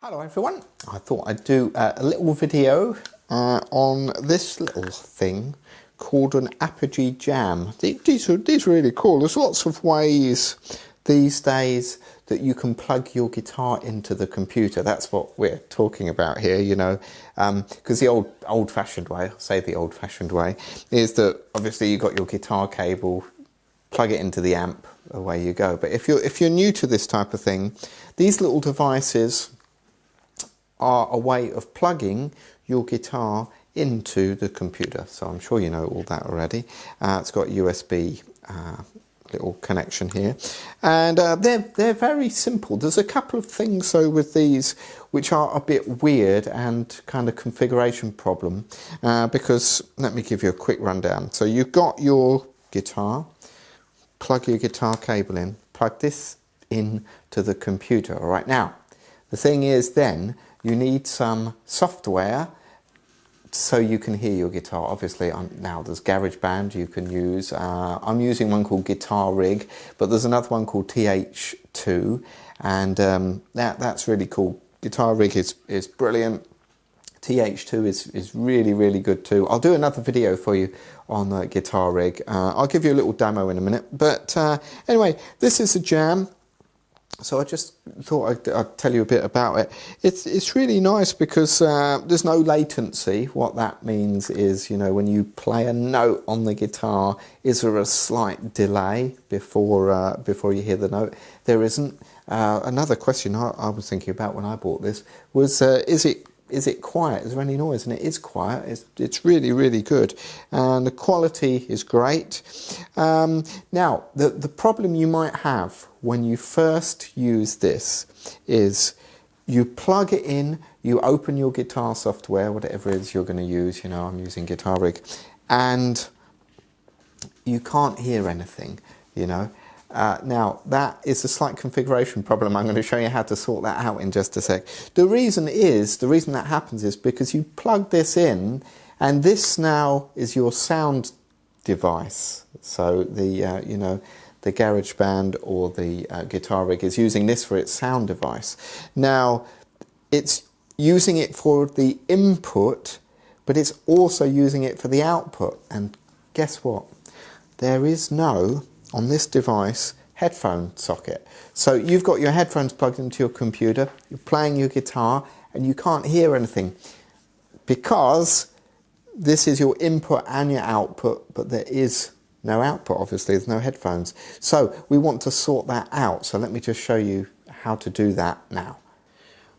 Hello everyone, I thought I'd do a little video on this little thing called an Apogee jam. These are really cool. There's lots of ways these days that you can plug your guitar into the computer. That's what we're talking about here, you know, because the old-fashioned way, I'll say the old-fashioned way, is that obviously you've got your guitar cable, plug it into the amp, away you go. But if you're new to this type of thing, these little devices are a way of plugging your guitar into the computer. So I'm sure you know all that already. It's got USB little connection here, and they're very simple. There's a couple of things though with these which are a bit weird and kind of configuration problem, because let me give you a quick rundown. So you've got your guitar, plug your guitar cable in, plug this in to the computer. All right, now the thing is then you need some software so you can hear your guitar. Obviously, now there's GarageBand you can use. I'm using one called Guitar Rig, but there's another one called TH2, and that's really cool. Guitar Rig is brilliant. TH2 is really good too. I'll do another video for you on the Guitar Rig. I'll give you a little demo in a minute. But anyway, this is a jam. So I just thought I'd tell you a bit about it. It's really nice because there's no latency. What that means is, you know, when you play a note on the guitar, is there a slight delay before you hear the note? There isn't. Another question I was thinking about when I bought this was, is it quiet? Is there any noise? And it is quiet. It's really good, and the quality is great. Now, the problem you might have when you first use this is you plug it in, you open your guitar software, whatever it is you're going to use. You know, I'm using Guitar Rig, and you can't hear anything. You know. Now, that is a slight configuration problem. I'm going to show you how to sort that out in just a sec. The reason that happens is because you plug this in, and this now is your sound device. So the, you know, the GarageBand or the Guitar Rig is using this for its sound device. Now, it's using it for the input, but it's also using it for the output. And guess what? There is no, on this device, headphone socket. So you've got your headphones plugged into your computer, you're playing your guitar, and you can't hear anything because this is your input and your output, but there is no output, obviously, there's no headphones. So we want to sort that out. So let me just show you how to do that now.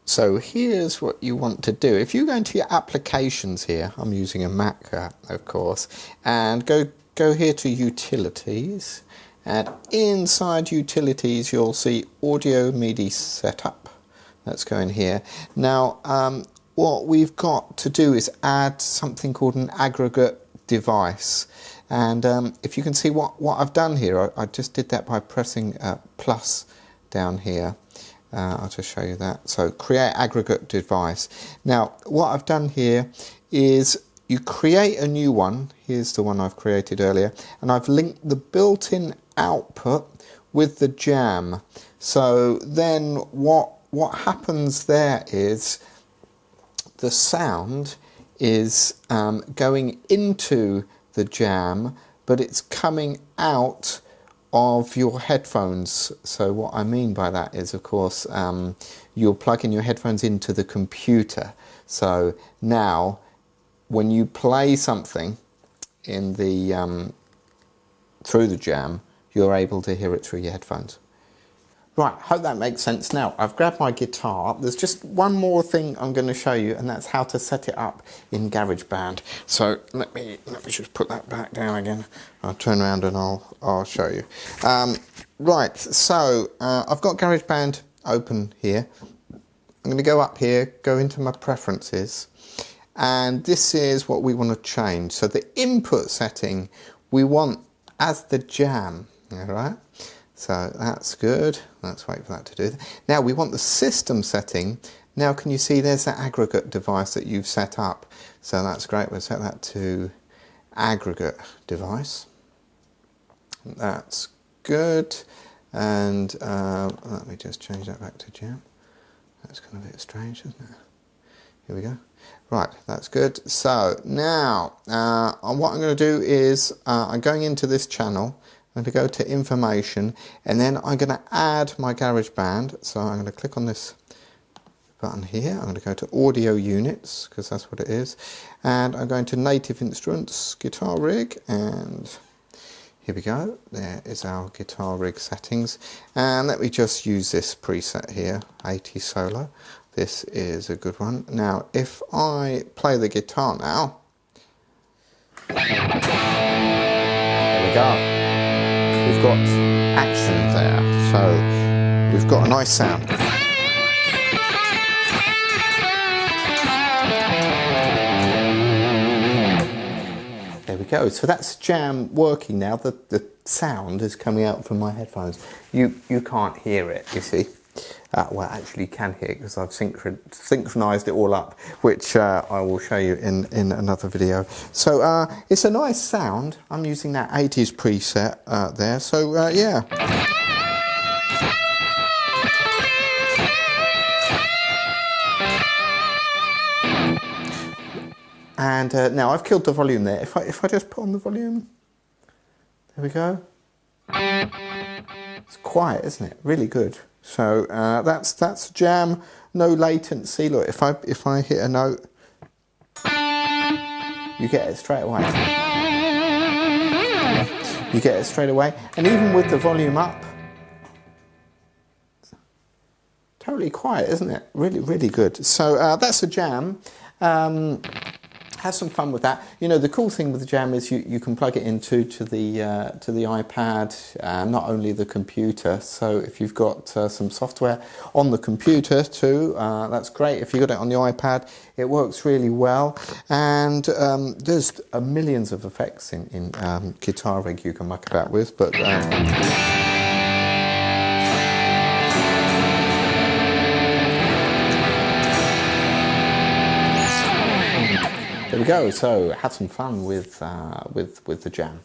So here's what you want to do. If you go into your applications here, I'm using a Mac, of course, and go here to Utilities, and inside Utilities you'll see Audio MIDI Setup. Let's go in here. Now what we've got to do is add something called an aggregate device, and if you can see what I've done here, I just did that by pressing plus down here. I'll just show you that. So create aggregate device. Now what I've done here is you create a new one. Here's the one I've created earlier, and I've linked the built-in output with the jam. So then what happens there is the sound is going into the jam, but it's coming out of your headphones. So what I mean by that is, of course, you're plugging your headphones into the computer. So now when you play something in the through the jam, you're able to hear it through your headphones. Right, hope that makes sense. Now, I've grabbed my guitar. There's just one more thing I'm going to show you, and that's how to set it up in GarageBand. So let me just put that back down again. I'll turn around and I'll show you. Right, so I've got GarageBand open here. I'm going to go up here, go into my preferences, and this is what we want to change. So the input setting we want as the jam, all right? So that's good. Let's wait for that to do that. Now we want the system setting. Now can you see there's that aggregate device that you've set up? So that's great. We'll set that to aggregate device. That's good. And let me just change that back to jam. That's kind of a bit strange, isn't it? Here we go. Right, that's good. So now, what I'm going to do is, I'm going into this channel. I'm going to go to information, and then I'm going to add my GarageBand. So I'm going to click on this button here. I'm going to go to audio units, because that's what it is. And I'm going to native instruments, guitar rig, and here we go. There is our guitar rig settings. And let me just use this preset here, 80 solo. This is a good one. Now, if I play the guitar now, there we go. We've got action there. So we've got a nice sound. There we go. So that's Jam working now. The sound is coming out from my headphones. You can't hear it, you see. Well, actually you can hear it because I've synchronized it all up, which I will show you in another video. So it's a nice sound. I'm using that 80s preset there. So yeah. And now I've killed the volume there. If I just put on the volume, there we go. It's quiet, isn't it? Really good. So that's Jam, no latency. Look, if I hit a note, you get it straight away. You get it straight away, and even with the volume up, totally quiet, isn't it? Really, really good. So that's a Jam. Have some fun with that. You know, the cool thing with the Jam is you can plug it into the iPad, not only the computer. So if you've got some software on the computer too, that's great. If you've got it on the iPad, it works really well. And there's millions of effects in Guitar Rig you can muck about with, but there we go. So have some fun with the Jam.